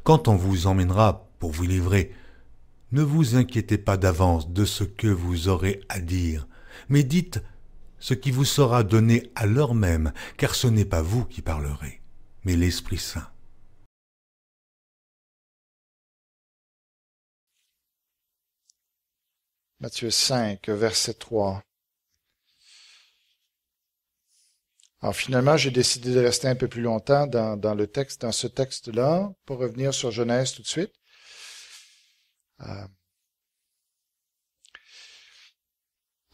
quand on vous emmènera pour vous livrer, ne vous inquiétez pas d'avance de ce que vous aurez à dire, mais dites ce qui vous sera donné à l'heure même, car ce n'est pas vous qui parlerez, mais l'Esprit Saint. Matthieu 5, verset 3. Alors finalement, j'ai décidé de rester un peu plus longtemps dans le texte, dans ce texte-là, pour revenir sur Genèse tout de suite.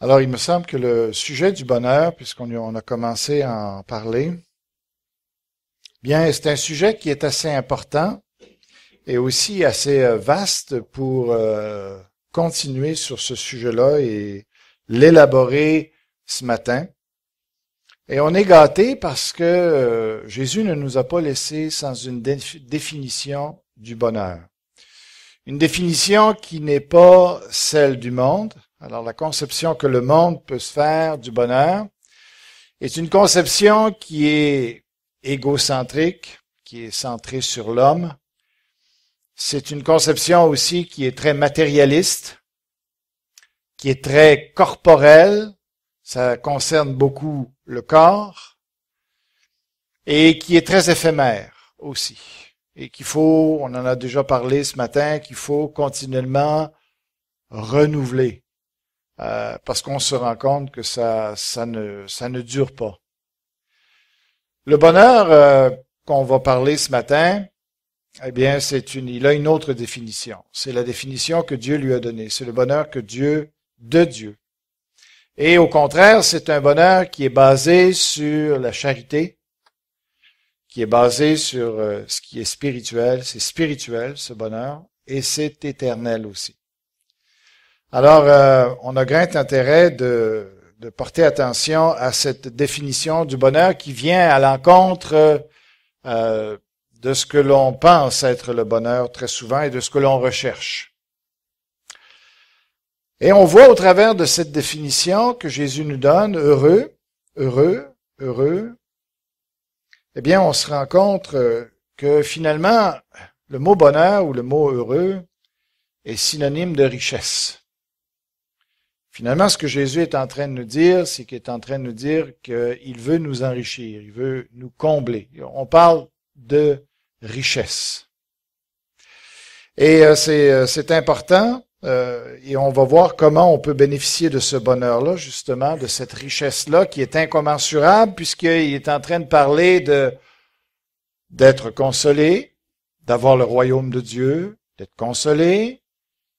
Alors, il me semble que le sujet du bonheur, puisqu'on a commencé à en parler, bien, c'est un sujet qui est assez important et aussi assez vaste pour continuer sur ce sujet-là et l'élaborer ce matin. Et on est gâté parce que Jésus ne nous a pas laissé sans une définition du bonheur. Une définition qui n'est pas celle du monde. Alors, la conception que le monde peut se faire du bonheur est une conception qui est égocentrique, qui est centrée sur l'homme. C'est une conception aussi qui est très matérialiste, qui est très corporelle. Ça concerne beaucoup le corps et qui est très éphémère aussi. Et qu'il faut, on en a déjà parlé ce matin, qu'il faut continuellement renouveler. Parce qu'on se rend compte que ça ne dure pas. Le bonheur qu'on va parler ce matin, eh bien, il a une autre définition. C'est la définition que Dieu lui a donnée. C'est le bonheur de Dieu. Et au contraire, c'est un bonheur qui est basé sur la charité, qui est basé sur ce qui est spirituel. C'est spirituel, ce bonheur, et c'est éternel aussi. Alors, on a grand intérêt de porter attention à cette définition du bonheur qui vient à l'encontre de ce que l'on pense être le bonheur très souvent et de ce que l'on recherche. Et on voit au travers de cette définition que Jésus nous donne, heureux, eh bien, on se rend compte que finalement, le mot bonheur ou le mot heureux est synonyme de richesse. Finalement, ce que Jésus est en train de nous dire, c'est qu'il est en train de nous dire qu'il veut nous enrichir, il veut nous combler. On parle de richesse. Et c'est important, et on va voir comment on peut bénéficier de ce bonheur-là, justement, de cette richesse-là qui est incommensurable, puisqu'il est en train de parler d'être consolé, d'avoir le royaume de Dieu, d'être consolé.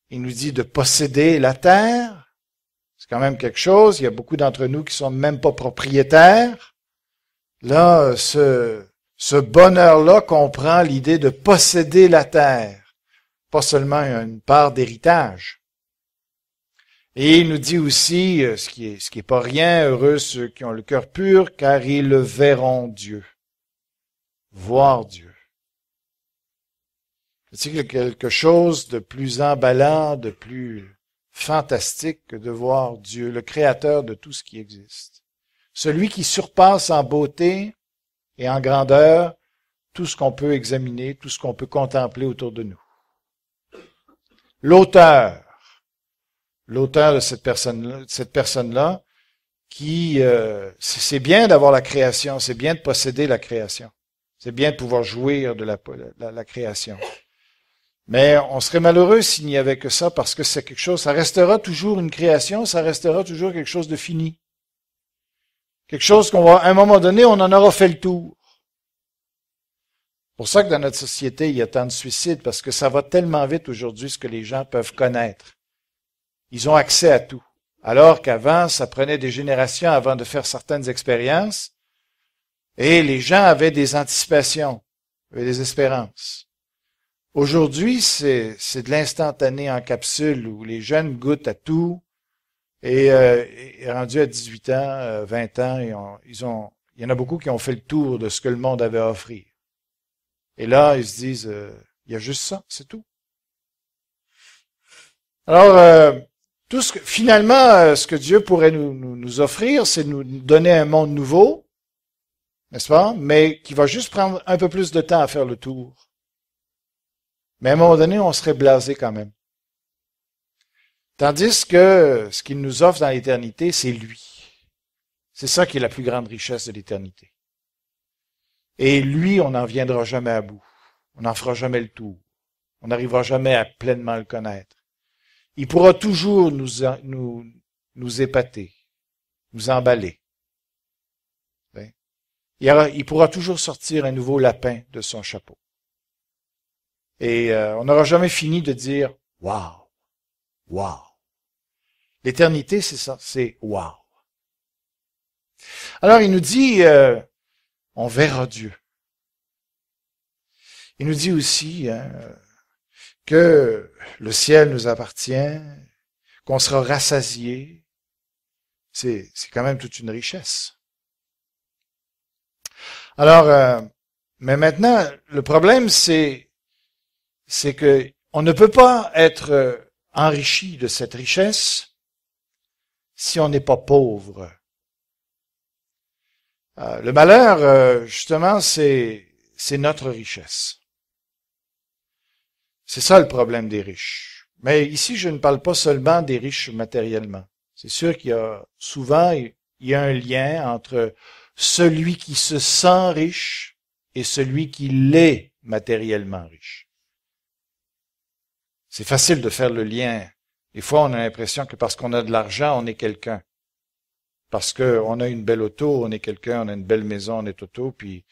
Il nous dit de posséder la terre. C'est quand même quelque chose. Il y a beaucoup d'entre nous qui sont même pas propriétaires. Là, ce bonheur-là comprend l'idée de posséder la terre, pas seulement une part d'héritage. Et il nous dit aussi, ce qui est pas rien, heureux ceux qui ont le cœur pur, car ils le verront Dieu. Voir Dieu. C'est quelque chose de plus emballant, de plus fantastique que de voir Dieu, le créateur de tout ce qui existe. Celui qui surpasse en beauté et en grandeur tout ce qu'on peut examiner, tout ce qu'on peut contempler autour de nous. L'auteur de cette personne-là, qui, c'est bien d'avoir la création, c'est bien de posséder la création. C'est bien de pouvoir jouir de la création. Mais on serait malheureux s'il n'y avait que ça, parce que c'est quelque chose, ça restera toujours une création, ça restera toujours quelque chose de fini. Quelque chose à un moment donné, on en aura fait le tour. C'est pour ça que dans notre société, il y a tant de suicides, parce que ça va tellement vite aujourd'hui ce que les gens peuvent connaître. Ils ont accès à tout. Alors qu'avant, ça prenait des générations avant de faire certaines expériences, et les gens avaient des anticipations, avaient des espérances. Aujourd'hui, c'est de l'instantané en capsule où les jeunes goûtent à tout et rendus à 18 ans, 20 ans, il y en a beaucoup qui ont fait le tour de ce que le monde avait à offrir. Et là, ils se disent, il y a juste ça, c'est tout. Alors, finalement, ce que Dieu pourrait nous offrir, c'est de nous donner un monde nouveau, n'est-ce pas? Mais qui va juste prendre un peu plus de temps à faire le tour. Mais à un moment donné, on serait blasé quand même. Tandis que ce qu'il nous offre dans l'éternité, c'est lui. C'est ça qui est la plus grande richesse de l'éternité. Et lui, on n'en viendra jamais à bout. On n'en fera jamais le tour. On n'arrivera jamais à pleinement le connaître. Il pourra toujours nous épater, nous emballer. Il pourra toujours sortir un nouveau lapin de son chapeau. Et on n'aura jamais fini de dire « Wow! Wow! » L'éternité, c'est ça, c'est « Wow! » Alors, il nous dit on verra Dieu. Il nous dit aussi que le ciel nous appartient, qu'on sera rassasié. C'est quand même toute une richesse. Alors, mais maintenant, le problème, c'est que on ne peut pas être enrichi de cette richesse si on n'est pas pauvre. Le malheur, justement, c'est notre richesse. C'est ça le problème des riches. Mais ici, je ne parle pas seulement des riches matériellement. C'est sûr qu'il y a souvent, il y a un lien entre celui qui se sent riche et celui qui l'est matériellement riche. C'est facile de faire le lien. Des fois, on a l'impression que parce qu'on a de l'argent, on est quelqu'un. Parce qu'on a une belle auto, on est quelqu'un, on a une belle maison, on est auto, puis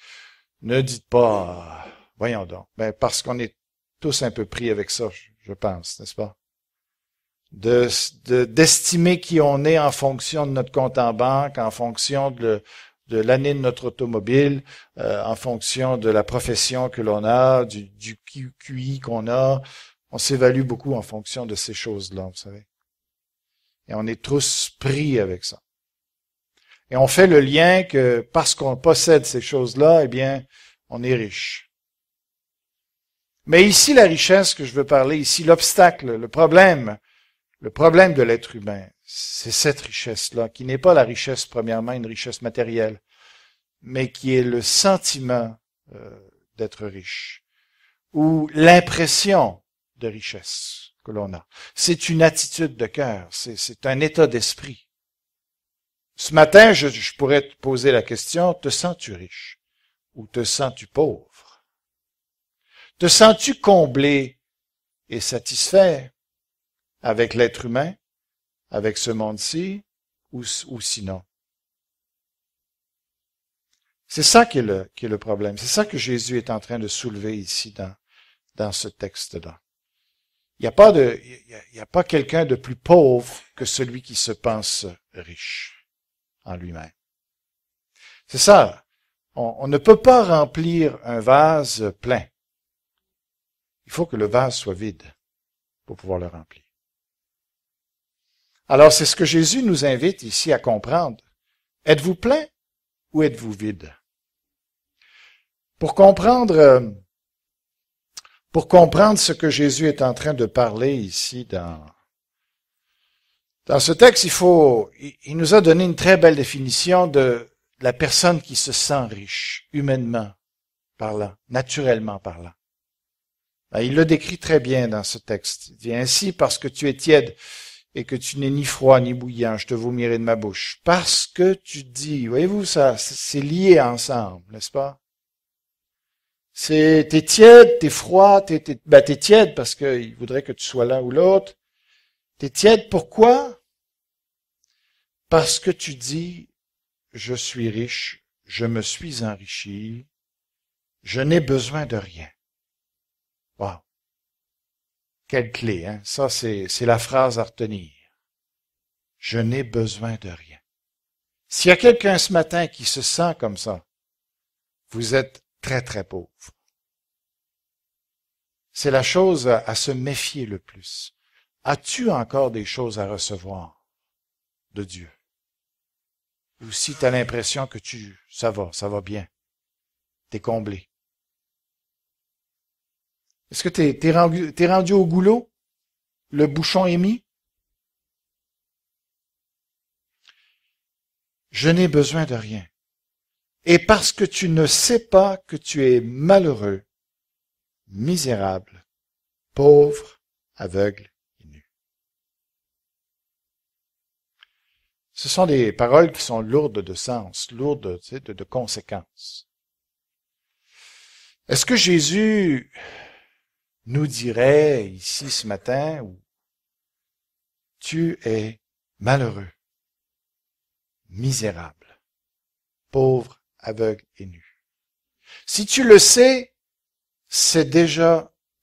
ne dites pas, voyons donc. Ben, parce qu'on est tous un peu pris avec ça, je pense, n'est-ce pas? D'estimer qui on est en fonction de notre compte en banque, en fonction de l'année de notre automobile, en fonction de la profession que l'on a, du QI qu'on a. On s'évalue beaucoup en fonction de ces choses-là, vous savez. Et on est tous pris avec ça. Et on fait le lien que parce qu'on possède ces choses-là, eh bien, on est riche. Mais ici, la richesse que je veux parler, ici, l'obstacle, le problème de l'être humain, c'est cette richesse-là, qui n'est pas la richesse, premièrement, une richesse matérielle, mais qui est le sentiment d'être riche, ou l'impression de richesse que l'on a. C'est une attitude de cœur, c'est un état d'esprit. Ce matin, je pourrais te poser la question, te sens-tu riche ou te sens-tu pauvre? Te sens-tu comblé et satisfait avec l'être humain, avec ce monde-ci, ou sinon? C'est ça qui est le problème. C'est ça que Jésus est en train de soulever ici dans ce texte-là. Il n'y a pas quelqu'un de plus pauvre que celui qui se pense riche en lui-même. C'est ça. On ne peut pas remplir un vase plein. Il faut que le vase soit vide pour pouvoir le remplir. Alors, c'est ce que Jésus nous invite ici à comprendre. Êtes-vous plein ou êtes-vous vide? Pour comprendre ce que Jésus est en train de parler ici dans ce texte, il nous a donné une très belle définition de la personne qui se sent riche, humainement parlant, naturellement parlant. Il le décrit très bien dans ce texte. Il dit ainsi, parce que tu es tiède et que tu n'es ni froid ni bouillant, je te vomirai de ma bouche. Parce que tu dis, voyez-vous ça, c'est lié ensemble, n'est-ce pas? T'es tiède, t'es froid, t'es tiède parce qu'il voudrait que tu sois l'un ou l'autre. T'es tiède, pourquoi? Parce que tu dis, je suis riche, je me suis enrichi, je n'ai besoin de rien. Wow. Quelle clé, hein? Ça, c'est la phrase à retenir. Je n'ai besoin de rien. S'il y a quelqu'un ce matin qui se sent comme ça, vous êtes très, très pauvre. C'est la chose à se méfier le plus. As-tu encore des choses à recevoir de Dieu? Ou si tu as l'impression que ça va bien, t'es comblé. Est-ce que t'es rendu au goulot? Le bouchon est mis? Je n'ai besoin de rien. Et parce que tu ne sais pas que tu es malheureux, misérable pauvre, aveugle et nu. Ce sont des paroles qui sont lourdes de sens, lourdes de conséquences. Est-ce que Jésus nous dirait ici ce matin, tu es malheureux, misérable, pauvre, aveugle et nu. Si tu le sais,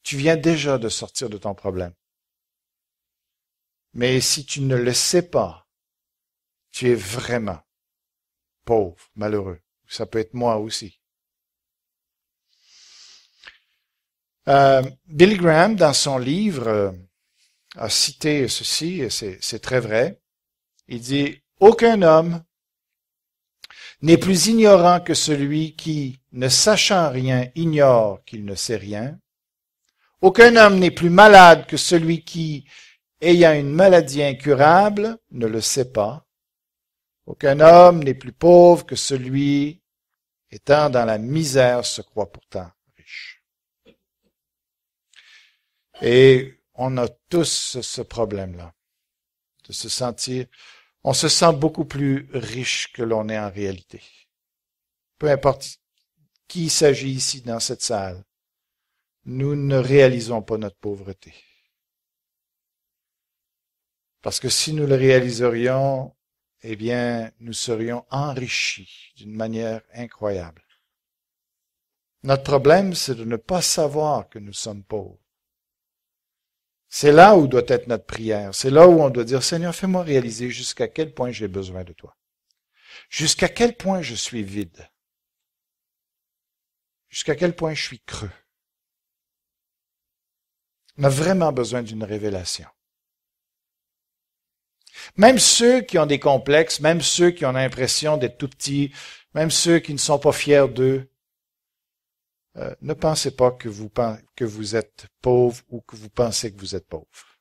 tu viens déjà de sortir de ton problème. Mais si tu ne le sais pas, tu es vraiment pauvre, malheureux. Ça peut être moi aussi. Billy Graham, dans son livre, a cité ceci, et c'est très vrai. Il dit, « Aucun homme n'est plus ignorant que celui qui, ne sachant rien, ignore qu'il ne sait rien. Aucun homme n'est plus malade que celui qui, ayant une maladie incurable, ne le sait pas. Aucun homme n'est plus pauvre que celui, étant dans la misère, se croit pourtant riche. » Et on a tous ce problème-là, de se sentir, on se sent beaucoup plus riche que l'on est en réalité. Peu importe qui il s'agit ici dans cette salle, nous ne réalisons pas notre pauvreté. Parce que si nous le réaliserions, eh bien, nous serions enrichis d'une manière incroyable. Notre problème, c'est de ne pas savoir que nous sommes pauvres. C'est là où doit être notre prière. C'est là où on doit dire, Seigneur, fais-moi réaliser jusqu'à quel point j'ai besoin de toi. Jusqu'à quel point je suis vide. Jusqu'à quel point je suis creux. On a vraiment besoin d'une révélation. Même ceux qui ont des complexes, même ceux qui ont l'impression d'être tout petits, même ceux qui ne sont pas fiers d'eux, ne pensez pas que vous êtes pauvre ou que vous pensez que vous êtes pauvre.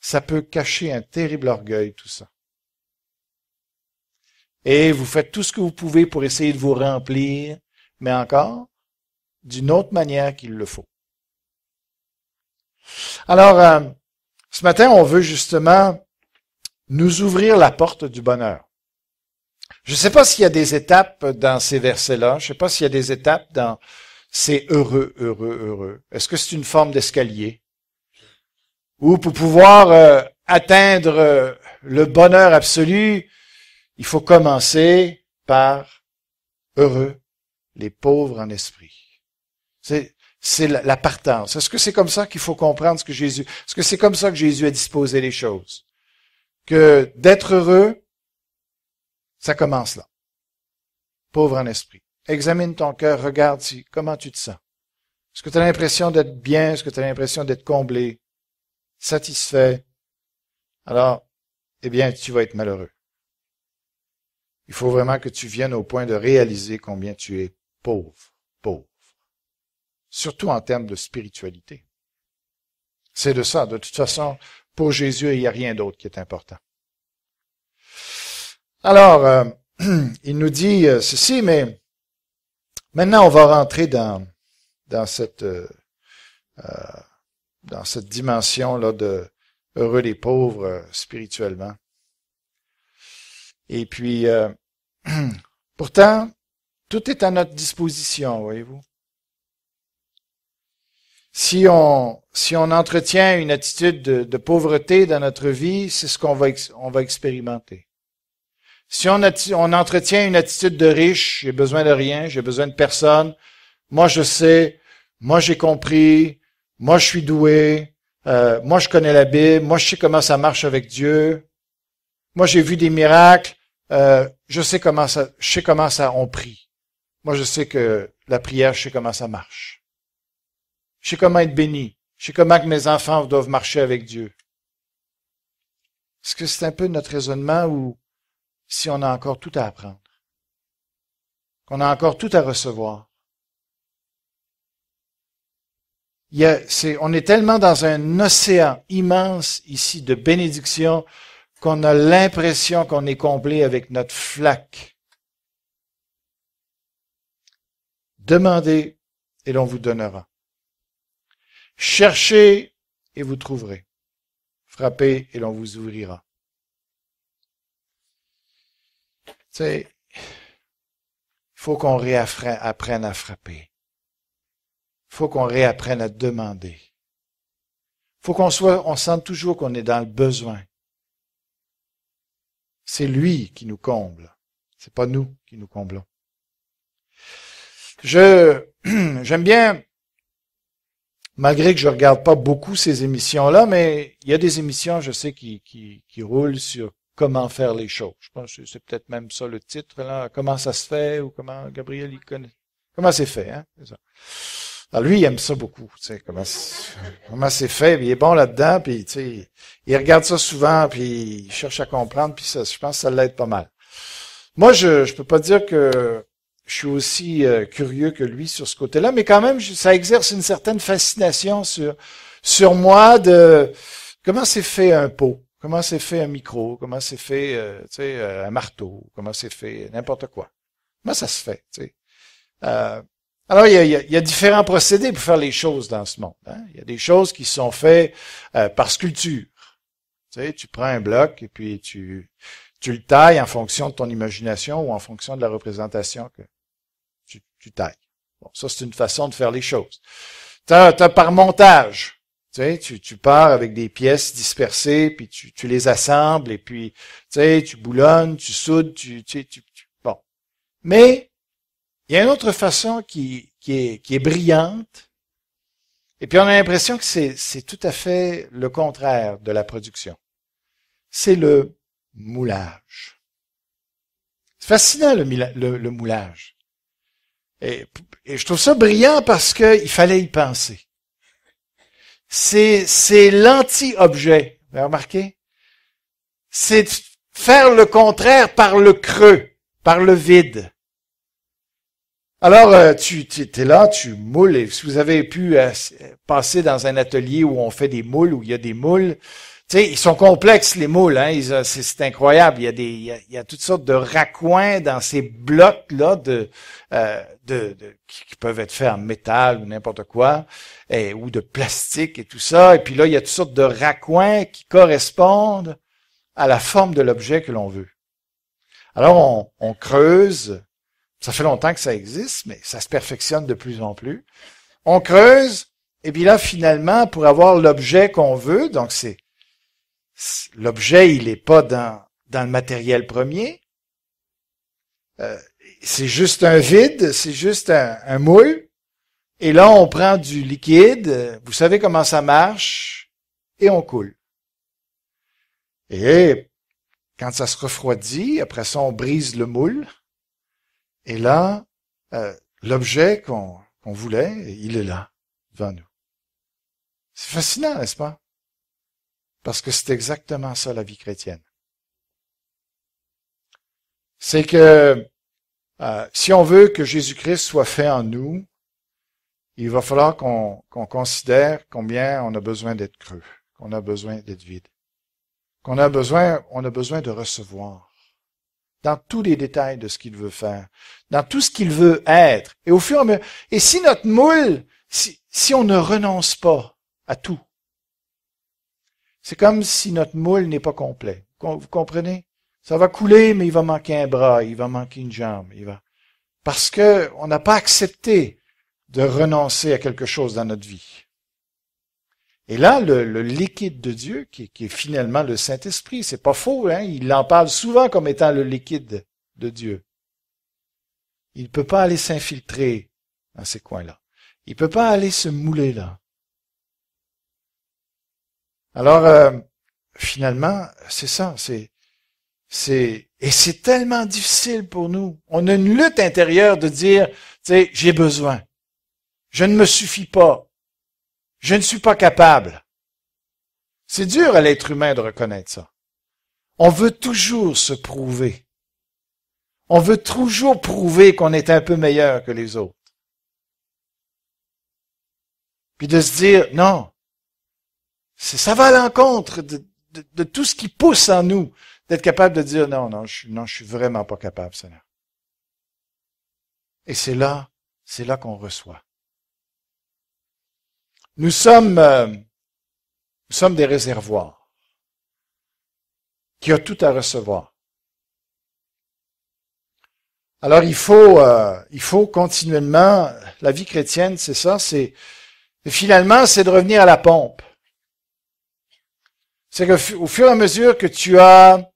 Ça peut cacher un terrible orgueil, tout ça. Et vous faites tout ce que vous pouvez pour essayer de vous remplir, mais encore, d'une autre manière qu'il le faut. Alors, ce matin, on veut justement nous ouvrir la porte du bonheur. Je ne sais pas s'il y a des étapes dans ces versets-là. Je ne sais pas s'il y a des étapes dans ces heureux, heureux, heureux. Est-ce que c'est une forme d'escalier? Ou pour pouvoir atteindre le bonheur absolu, il faut commencer par heureux, les pauvres en esprit. C'est la partance. Est-ce que c'est comme ça qu'il faut comprendre ce que Jésus... Est-ce que c'est comme ça que Jésus a disposé les choses? Que d'être heureux, ça commence là. Pauvre en esprit. Examine ton cœur, regarde comment tu te sens. Est-ce que tu as l'impression d'être bien? Est-ce que tu as l'impression d'être comblé? Satisfait? Alors, eh bien, tu vas être malheureux. Il faut vraiment que tu viennes au point de réaliser combien tu es pauvre. Surtout en termes de spiritualité. C'est de ça. De toute façon, pour Jésus, il n'y a rien d'autre qui est important. Alors, il nous dit ceci, mais maintenant on va rentrer dans cette dimension-là de heureux les pauvres spirituellement. Et puis, pourtant, tout est à notre disposition, voyez-vous. Si on entretient une attitude de pauvreté dans notre vie, c'est ce qu'on va expérimenter. Si on entretient une attitude de riche, j'ai besoin de rien, j'ai besoin de personne, moi je sais, moi j'ai compris, moi je suis doué, moi je connais la Bible, moi je sais comment ça marche avec Dieu, moi j'ai vu des miracles, je sais comment ça on prie. Moi je sais que la prière, je sais comment ça marche. Je sais comment être béni. Je sais comment que mes enfants doivent marcher avec Dieu. Est-ce que c'est un peu notre raisonnement ou si on a encore tout à apprendre? Qu'on a encore tout à recevoir? On est tellement dans un océan immense ici de bénédiction qu'on a l'impression qu'on est comblé avec notre flaque. Demandez et l'on vous donnera. Cherchez et vous trouverez. Frappez et l'on vous ouvrira. Tu sais, il faut qu'on réapprenne à frapper. Il faut qu'on réapprenne à demander. Il faut on sente toujours qu'on est dans le besoin. C'est lui qui nous comble. C'est pas nous qui nous comblons. J'aime bien, malgré que je regarde pas beaucoup ces émissions-là, mais il y a des émissions, je sais, qui roulent sur comment faire les choses. Je pense que c'est peut-être même ça le titre, là. Comment ça se fait, ou comment Gabriel il connaît. Comment c'est fait, hein? C'est ça. Alors lui, il aime ça beaucoup, tu sais, comment c'est fait, puis il est bon là-dedans, puis tu sais, il regarde ça souvent, puis il cherche à comprendre, puis ça, je pense que ça l'aide pas mal. Moi, je peux pas dire que je suis aussi curieux que lui sur ce côté-là, mais quand même, ça exerce une certaine fascination sur moi de comment c'est fait un pot, comment c'est fait un micro, comment c'est fait, tu sais, un marteau, comment c'est fait n'importe quoi. Comment ça se fait, tu sais. Alors, il y a différents procédés pour faire les choses dans ce monde. Hein? Il y a des choses qui sont faites par sculpture. Tu sais, tu prends un bloc et puis tu le tailles en fonction de ton imagination ou en fonction de la représentation que tu tailles. Bon, ça, c'est une façon de faire les choses. T'as par montage. Tu sais, tu pars avec des pièces dispersées, puis tu les assembles, et puis, tu sais, tu boulonnes, tu soudes, bon. Mais, il y a une autre façon qui est brillante, et puis on a l'impression que c'est tout à fait le contraire de la production. C'est le moulage. C'est fascinant le moulage. Et je trouve ça brillant parce qu'il fallait y penser. C'est l'anti-objet. Vous avez remarqué? C'est faire le contraire par le creux, par le vide. Alors, tu es là, tu moules, et si vous avez pu passer dans un atelier où on fait des moules, où il y a des moules, tu sais, ils sont complexes, les moules, hein, c'est incroyable, il y a toutes sortes de raccoins dans ces blocs-là qui peuvent être faits en métal ou n'importe quoi, ou de plastique et tout ça, et puis là, il y a toutes sortes de raccoins qui correspondent à la forme de l'objet que l'on veut. Alors, on creuse. Ça fait longtemps que ça existe, mais ça se perfectionne de plus en plus. On creuse, et puis là, finalement, pour avoir l'objet qu'on veut, donc l'objet, il n'est pas dans le matériel premier. C'est juste un vide, c'est juste un moule. Et là, on prend du liquide, vous savez comment ça marche, et on coule. Et quand ça se refroidit, après ça, on brise le moule. Et là, l'objet qu'on voulait, il est là, devant nous. C'est fascinant, n'est-ce pas? Parce que c'est exactement ça, la vie chrétienne. C'est que si on veut que Jésus-Christ soit fait en nous, il va falloir qu'on considère combien on a besoin d'être creux, qu'on a besoin d'être vide, on a besoin de recevoir. Dans tous les détails de ce qu'il veut faire, dans tout ce qu'il veut être. Et au fur et à mesure, et si notre moule, si on ne renonce pas à tout, c'est comme si notre moule n'est pas complet. Vous comprenez? Ça va couler, mais il va manquer un bras, il va manquer une jambe, parce que on n'a pas accepté de renoncer à quelque chose dans notre vie. Et là, le liquide de Dieu, qui est finalement le Saint-Esprit, c'est pas faux, hein? Il en parle souvent comme étant le liquide de Dieu. Il ne peut pas aller s'infiltrer dans ces coins-là. Il ne peut pas aller se mouler là. Alors, finalement, c'est ça, et c'est tellement difficile pour nous. On a une lutte intérieure de dire, tu sais, j'ai besoin. Je ne me suffis pas. Je ne suis pas capable. C'est dur à l'être humain de reconnaître ça. On veut toujours se prouver. On veut toujours prouver qu'on est un peu meilleur que les autres. Puis de se dire, non, ça va à l'encontre de tout ce qui pousse en nous, d'être capable de dire, non, je suis vraiment pas capable, Seigneur. Et c'est là qu'on reçoit. Nous sommes des réservoirs qui ont tout à recevoir. Alors il faut continuellement, la vie chrétienne, c'est ça, finalement, c'est de revenir à la pompe. C'est qu'au fur et à mesure que tu as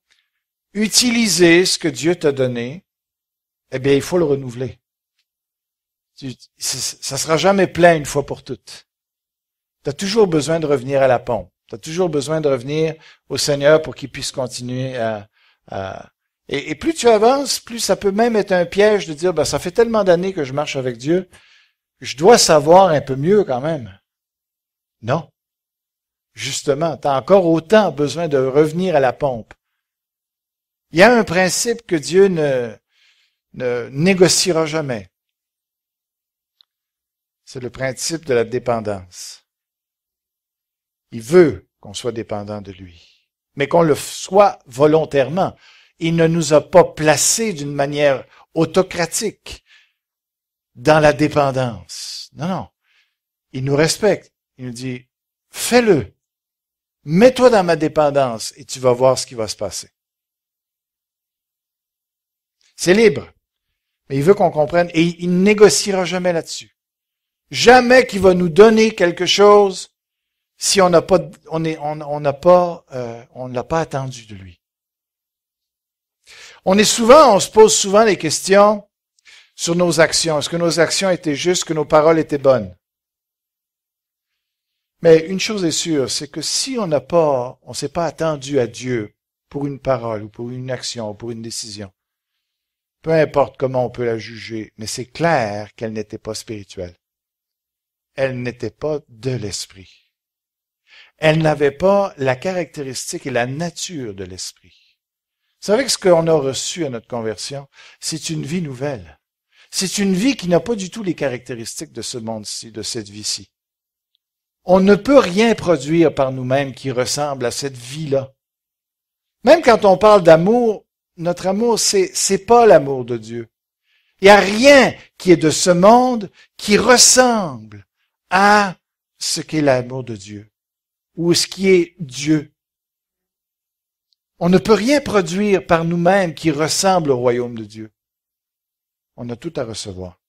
utilisé ce que Dieu t'a donné, eh bien, il faut le renouveler. Ça sera jamais plein une fois pour toutes. Tu as toujours besoin de revenir à la pompe. Tu as toujours besoin de revenir au Seigneur pour qu'il puisse continuer Et plus tu avances, plus ça peut même être un piège de dire, ça fait tellement d'années que je marche avec Dieu, je dois savoir un peu mieux quand même. Non. Justement, tu as encore autant besoin de revenir à la pompe. Il y a un principe que Dieu ne négociera jamais. C'est le principe de la dépendance. Il veut qu'on soit dépendant de lui, mais qu'on le soit volontairement. Il ne nous a pas placés d'une manière autocratique dans la dépendance. Non, non. Il nous respecte. Il nous dit, fais-le. Mets-toi dans ma dépendance et tu vas voir ce qui va se passer. C'est libre. Mais il veut qu'on comprenne et il ne négociera jamais là-dessus. Jamais qu'il va nous donner quelque chose si on n'a pas, on ne l'a pas attendu de lui. On se pose souvent les questions sur nos actions. Est-ce que nos actions étaient justes, que nos paroles étaient bonnes? Mais une chose est sûre, c'est que si on s'est pas attendu à Dieu pour une parole ou pour une action ou pour une décision, peu importe comment on peut la juger, mais c'est clair qu'elle n'était pas spirituelle. Elle n'était pas de l'esprit. Elle n'avait pas la caractéristique et la nature de l'esprit. Vous savez que ce qu'on a reçu à notre conversion, c'est une vie nouvelle. C'est une vie qui n'a pas du tout les caractéristiques de ce monde-ci, de cette vie-ci. On ne peut rien produire par nous-mêmes qui ressemble à cette vie-là. Même quand on parle d'amour, notre amour, c'est pas l'amour de Dieu. Il n'y a rien qui est de ce monde qui ressemble à ce qu'est l'amour de Dieu ou ce qui est Dieu. On ne peut rien produire par nous-mêmes qui ressemble au royaume de Dieu. On a tout à recevoir.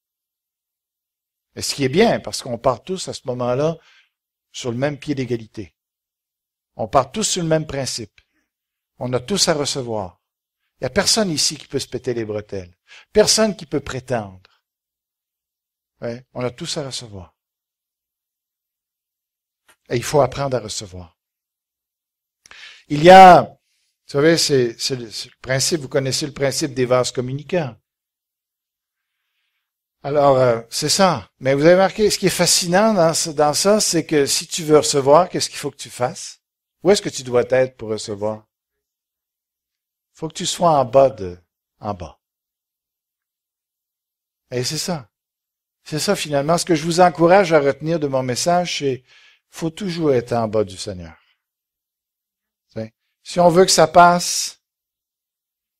Et ce qui est bien, parce qu'on part tous à ce moment-là sur le même pied d'égalité. On part tous sur le même principe. On a tous à recevoir. Il n'y a personne ici qui peut se péter les bretelles. Personne qui peut prétendre. Ouais, on a tous à recevoir. Et il faut apprendre à recevoir. Il y a, vous savez, c'est le principe, vous connaissez le principe des vases communicants. Alors, c'est ça. Mais vous avez remarqué, ce qui est fascinant dans ça, c'est que si tu veux recevoir, qu'est-ce qu'il faut que tu fasses? Où est-ce que tu dois être pour recevoir? Il faut que tu sois en bas. Et c'est ça. C'est ça, finalement. Ce que je vous encourage à retenir de mon message, c'est faut toujours être en bas du Seigneur. Si on veut que ça passe,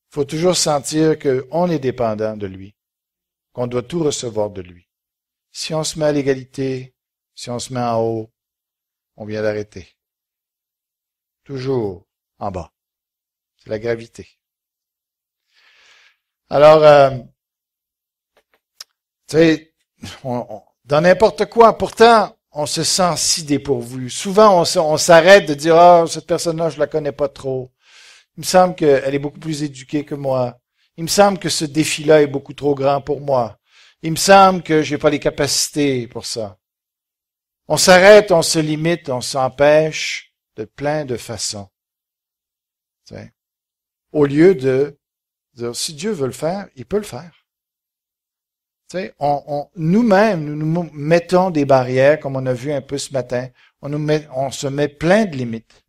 faut toujours sentir qu'on est dépendant de lui, qu'on doit tout recevoir de lui. Si on se met à l'égalité, si on se met en haut, on vient d'arrêter. Toujours en bas. C'est la gravité. Alors, tu sais, dans n'importe quoi, pourtant, on se sent si dépourvu. Souvent, on s'arrête de dire, cette personne-là, je la connais pas trop. Il me semble qu'elle est beaucoup plus éduquée que moi. Il me semble que ce défi-là est beaucoup trop grand pour moi. Il me semble que j'ai pas les capacités pour ça. On s'arrête, on se limite, on s'empêche de plein de façons. Tu sais, au lieu de dire, si Dieu veut le faire, il peut le faire. Tu sais, nous-mêmes, nous mettons des barrières, comme on a vu un peu ce matin. On se met plein de limites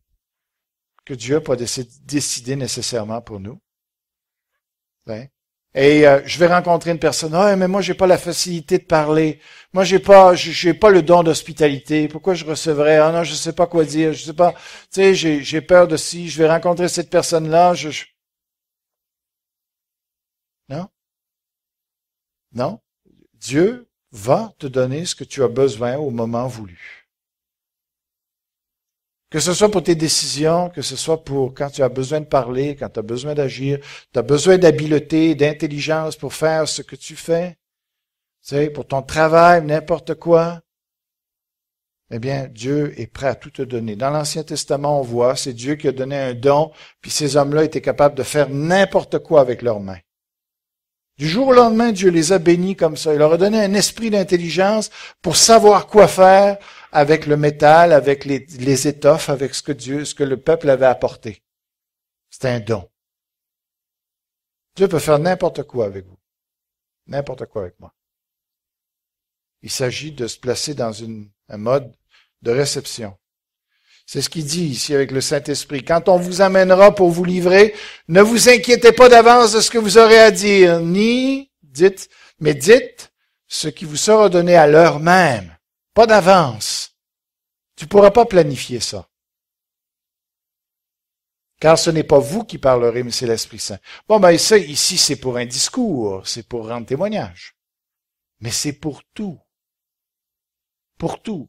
que Dieu n'a pas décidé nécessairement pour nous. Tu sais. Et je vais rencontrer une personne. Mais moi j'ai pas la facilité de parler. Moi j'ai pas le don d'hospitalité. Pourquoi je recevrais? Non, je sais pas quoi dire. Je sais pas. Tu sais, j'ai peur de si je vais rencontrer cette personne-là. Non. Dieu va te donner ce que tu as besoin au moment voulu. Que ce soit pour tes décisions, que ce soit pour quand tu as besoin de parler, quand tu as besoin d'agir, tu as besoin d'habileté, d'intelligence pour faire ce que tu fais, tu sais, pour ton travail, n'importe quoi. Eh bien, Dieu est prêt à tout te donner. Dans l'Ancien Testament, on voit, c'est Dieu qui a donné un don, puis ces hommes-là étaient capables de faire n'importe quoi avec leurs mains. Du jour au lendemain, Dieu les a bénis comme ça. Il leur a donné un esprit d'intelligence pour savoir quoi faire avec le métal, avec les étoffes, avec ce que le peuple avait apporté. C'est un don. Dieu peut faire n'importe quoi avec vous. N'importe quoi avec moi. Il s'agit de se placer dans un mode de réception. C'est ce qu'il dit ici avec le Saint-Esprit. Quand on vous amènera pour vous livrer, ne vous inquiétez pas d'avance de ce que vous aurez à dire, mais dites ce qui vous sera donné à l'heure même. Pas d'avance. Tu ne pourras pas planifier ça. Car ce n'est pas vous qui parlerez, mais c'est l'Esprit Saint. Bon, ben ça, ici, c'est pour un discours, c'est pour rendre témoignage. Mais c'est pour tout. Pour tout.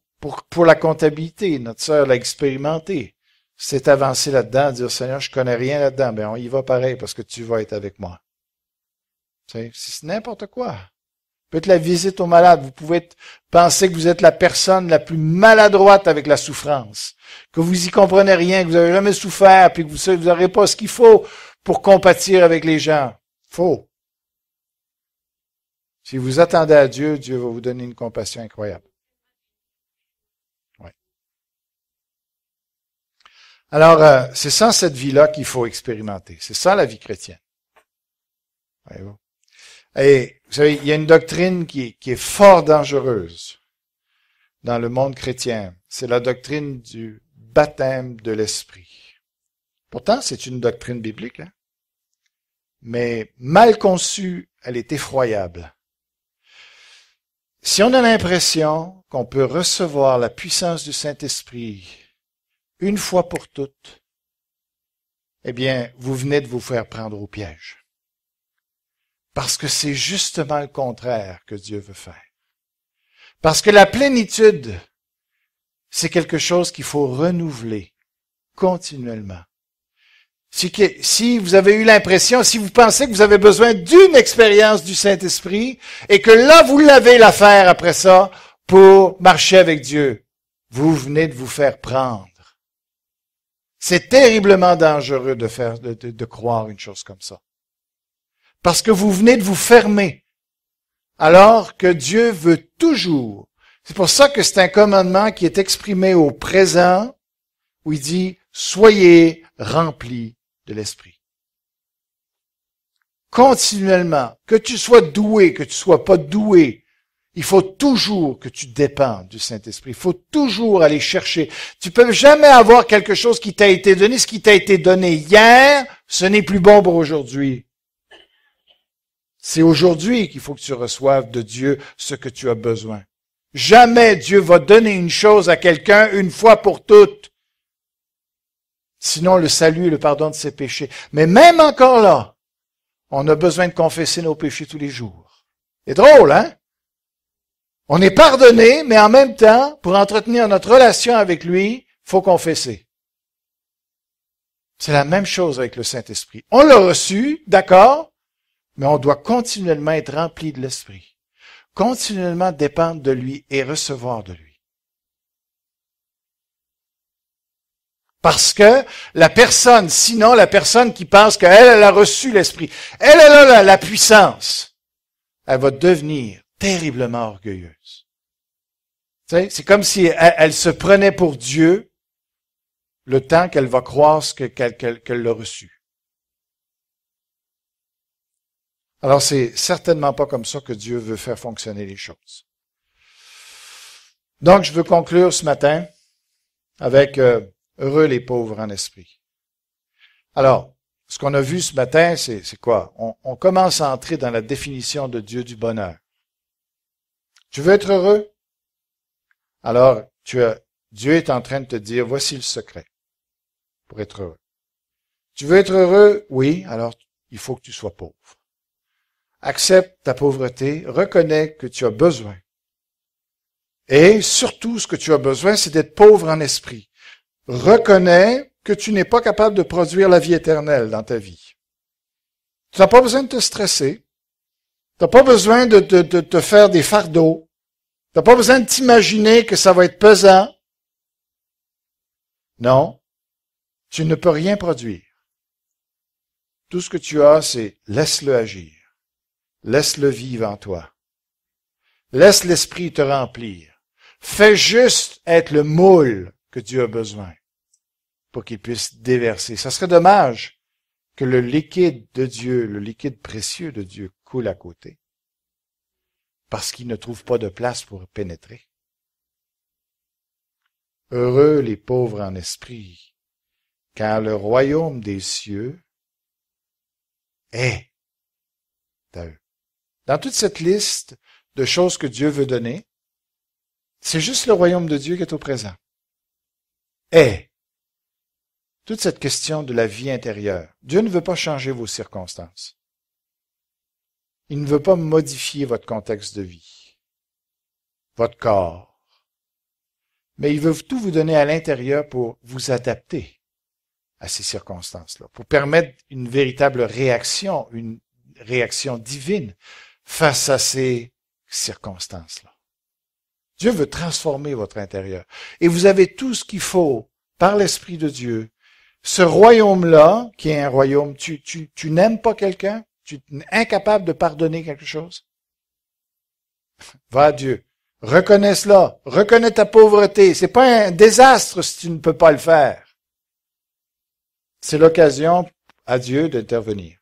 Pour la comptabilité, notre sœur l'a expérimenté. C'est avancé là-dedans, dire, Seigneur, je connais rien là-dedans. Ben, on y va pareil parce que tu vas être avec moi. C'est n'importe quoi. Peut-être la visite aux malades. Vous pouvez penser que vous êtes la personne la plus maladroite avec la souffrance. Que vous y comprenez rien, que vous n'avez jamais souffert, puis que vous n'aurez pas ce qu'il faut pour compatir avec les gens. Faux. Si vous attendez à Dieu, Dieu va vous donner une compassion incroyable. Alors, c'est ça cette vie-là qu'il faut expérimenter. C'est ça la vie chrétienne. Voyez-vous? Et vous savez, il y a une doctrine qui est fort dangereuse dans le monde chrétien. C'est la doctrine du baptême de l'Esprit. Pourtant, c'est une doctrine biblique, hein? Mais mal conçue, elle est effroyable. Si on a l'impression qu'on peut recevoir la puissance du Saint-Esprit une fois pour toutes, eh bien, vous venez de vous faire prendre au piège. Parce que c'est justement le contraire que Dieu veut faire. Parce que la plénitude, c'est quelque chose qu'il faut renouveler continuellement. Si vous avez eu l'impression, si vous pensez que vous avez besoin d'une expérience du Saint-Esprit et que là, vous l'avez l'affaire après ça pour marcher avec Dieu, vous venez de vous faire prendre. C'est terriblement dangereux de croire une chose comme ça. Parce que vous venez de vous fermer. Alors que Dieu veut toujours. C'est pour ça que c'est un commandement qui est exprimé au présent, où il dit, soyez remplis de l'Esprit. Continuellement. Que tu sois doué, que tu sois pas doué. Il faut toujours que tu dépendes du Saint-Esprit. Il faut toujours aller chercher. Tu peux jamais avoir quelque chose qui t'a été donné. Ce qui t'a été donné hier, ce n'est plus bon pour aujourd'hui. C'est aujourd'hui qu'il faut que tu reçoives de Dieu ce que tu as besoin. Jamais Dieu va donner une chose à quelqu'un une fois pour toutes. Sinon, le salut et le pardon de ses péchés. Mais même encore là, on a besoin de confesser nos péchés tous les jours. C'est drôle, hein? On est pardonné, mais en même temps, pour entretenir notre relation avec lui, faut confesser. C'est la même chose avec le Saint-Esprit. On l'a reçu, d'accord, mais on doit continuellement être rempli de l'Esprit. Continuellement dépendre de lui et recevoir de lui. Parce que la personne qui pense qu'elle a reçu l'Esprit, elle a la puissance, elle va devenir terriblement orgueilleuse. Tu sais, c'est comme si elle se prenait pour Dieu le temps qu'elle va croire qu'elle l'a reçu. Alors, c'est certainement pas comme ça que Dieu veut faire fonctionner les choses. Donc, je veux conclure ce matin avec heureux les pauvres en esprit. Alors, ce qu'on a vu ce matin, c'est quoi? On commence à entrer dans la définition de Dieu du bonheur. Tu veux être heureux? Alors, Dieu est en train de te dire, voici le secret pour être heureux. Tu veux être heureux? Oui, alors il faut que tu sois pauvre. Accepte ta pauvreté, reconnais que tu as besoin. Et surtout, ce que tu as besoin, c'est d'être pauvre en esprit. reconnais que tu n'es pas capable de produire la vie éternelle dans ta vie. Tu n'as pas besoin de te stresser. Tu n'as pas besoin de te faire des fardeaux. Tu n'as pas besoin de t'imaginer que ça va être pesant. Non, tu ne peux rien produire. Tout ce que tu as, c'est laisse-le agir. Laisse-le vivre en toi. Laisse l'Esprit te remplir. Fais juste être le moule que Dieu a besoin pour qu'il puisse déverser. Ça serait dommage que le liquide de Dieu, le liquide précieux de Dieu coule à côté parce qu'il ne trouve pas de place pour pénétrer. Heureux les pauvres en esprit, car le royaume des cieux est à eux. Dans toute cette liste de choses que Dieu veut donner, c'est juste le royaume de Dieu qui est au présent. Est. Toute cette question de la vie intérieure. Dieu ne veut pas changer vos circonstances. Il ne veut pas modifier votre contexte de vie, votre corps. Mais il veut tout vous donner à l'intérieur pour vous adapter à ces circonstances-là, pour permettre une véritable réaction, une réaction divine face à ces circonstances-là. Dieu veut transformer votre intérieur. Et vous avez tout ce qu'il faut par l'Esprit de Dieu. Ce royaume-là, qui est un royaume, tu n'aimes pas quelqu'un? Tu es incapable de pardonner quelque chose? Va à Dieu. Reconnais cela. Reconnais ta pauvreté. C'est pas un désastre si tu ne peux pas le faire. C'est l'occasion à Dieu d'intervenir.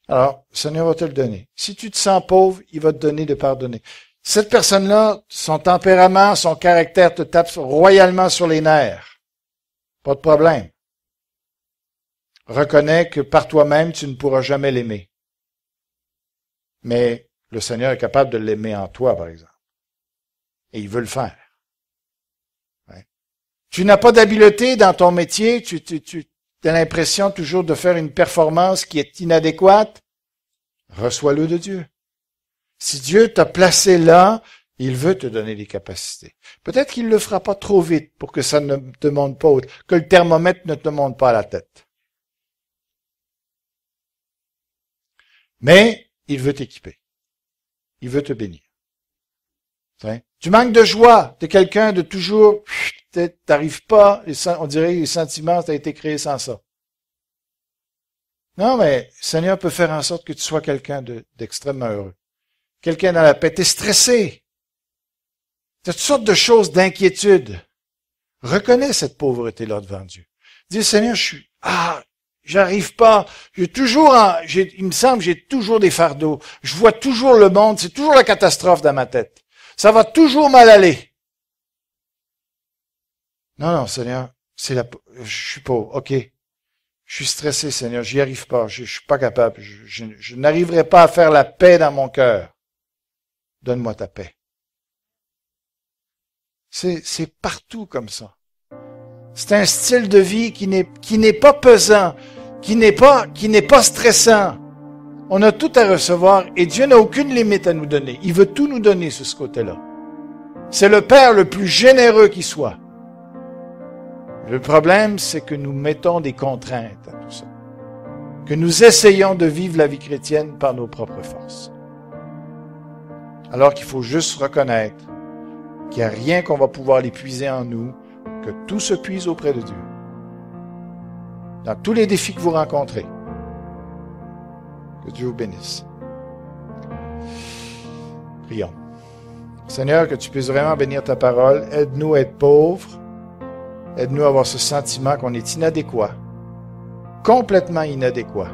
Alors, le Seigneur va te le donner. Si tu te sens pauvre, il va te donner de pardonner. Cette personne-là, son tempérament, son caractère te tape royalement sur les nerfs. Pas de problème. Reconnais que par toi-même, tu ne pourras jamais l'aimer. Mais le Seigneur est capable de l'aimer en toi, par exemple. Et il veut le faire. Ouais. Tu n'as pas d'habileté dans ton métier, tu as l'impression toujours de faire une performance qui est inadéquate. Reçois-le de Dieu. Si Dieu t'a placé là, il veut te donner des capacités. Peut-être qu'il ne le fera pas trop vite pour que ça ne te monte pas, que le thermomètre ne te monte pas à la tête. Mais il veut t'équiper. Il veut te bénir. Tu manques de joie. Tu es quelqu'un de toujours, t'arrives pas, on dirait les sentiments, tu as été créé sans ça. Non, mais le Seigneur peut faire en sorte que tu sois quelqu'un d'extrêmement heureux. Quelqu'un dans la paix. Tu es stressé. Tu as toutes sortes de choses d'inquiétude. Reconnais cette pauvreté-là devant Dieu. Dis, Seigneur, j'arrive pas. Il me semble que j'ai toujours des fardeaux. Je vois toujours le monde. C'est toujours la catastrophe dans ma tête. Ça va toujours mal aller. Non, Seigneur, je suis pauvre. OK. Je suis stressé, Seigneur. J'y arrive pas. Je suis pas capable. Je n'arriverai pas à faire la paix dans mon cœur. Donne-moi ta paix. C'est partout comme ça. C'est un style de vie qui n'est pas pesant, qui n'est pas stressant. On a tout à recevoir et Dieu n'a aucune limite à nous donner. Il veut tout nous donner sur ce côté-là. C'est le Père le plus généreux qui soit. Le problème, c'est que nous mettons des contraintes à tout ça. Que nous essayons de vivre la vie chrétienne par nos propres forces. Alors qu'il faut juste reconnaître qu'il n'y a rien qu'on va pouvoir l'épuiser en nous, que tout se puise auprès de Dieu. Dans tous les défis que vous rencontrez, que Dieu vous bénisse. Prions. Seigneur, que tu puisses vraiment bénir ta parole. Aide-nous à être pauvres. Aide-nous à avoir ce sentiment qu'on est inadéquat, complètement inadéquat,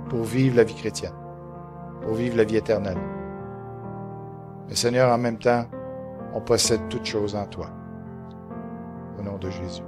pour vivre la vie chrétienne, pour vivre la vie éternelle. Mais Seigneur, en même temps, on possède toutes choses en toi. Au nom de Jésus.